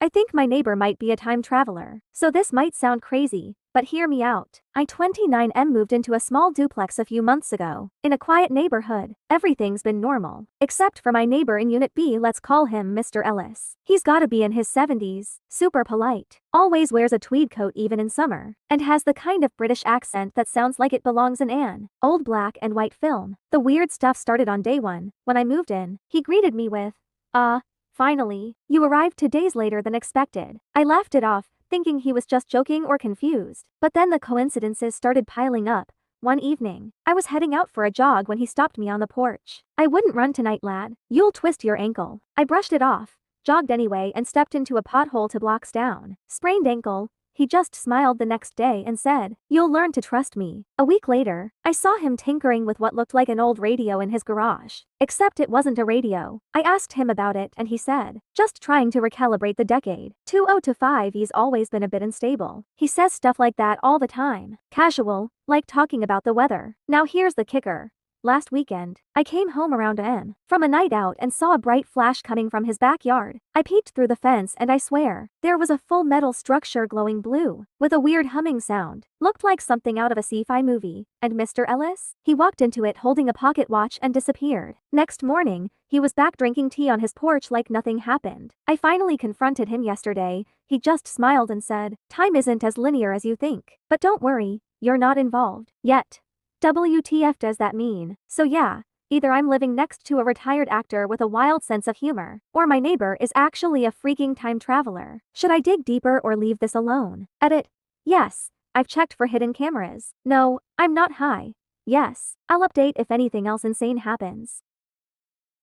I think my neighbor might be a time traveler. So this might sound crazy, but hear me out. I 29M moved into a small duplex a few months ago. In a quiet neighborhood, everything's been normal. Except for my neighbor in Unit B, let's call him Mr. Ellis. He's gotta be in his 70s, super polite, always wears a tweed coat even in summer, and has the kind of British accent that sounds like it belongs in an old black and white film. The weird stuff started on day one. When I moved in, he greeted me with, finally, you arrived 2 days later than expected. I laughed it off, thinking he was just joking or confused. But then the coincidences started piling up. One evening, I was heading out for a jog when he stopped me on the porch. I wouldn't run tonight, lad. You'll twist your ankle. I brushed it off, jogged anyway, and stepped into a pothole 2 blocks down. Sprained ankle. He just smiled the next day and said, "You'll learn to trust me." A week later, I saw him tinkering with what looked like an old radio in his garage. Except it wasn't a radio. I asked him about it and he said, "Just trying to recalibrate the decade. 2025, he's always been a bit unstable." He says stuff like that all the time. Casual, like talking about the weather. Now here's the kicker. Last weekend, I came home around n from a night out and saw a bright flash coming from his backyard. I peeked through the fence and I swear, there was a full metal structure glowing blue, with a weird humming sound. Looked like something out of a sci-fi movie. And Mr. Ellis? He walked into it holding a pocket watch and disappeared. Next morning, he was back drinking tea on his porch like nothing happened. I finally confronted him yesterday. He just smiled and said, "Time isn't as linear as you think. But don't worry, you're not involved. Yet." WTF does that mean? So yeah, either I'm living next to a retired actor with a wild sense of humor, or my neighbor is actually a freaking time traveler. Should I dig deeper or leave this alone? Edit. Yes, I've checked for hidden cameras. No, I'm not high. Yes, I'll update if anything else insane happens.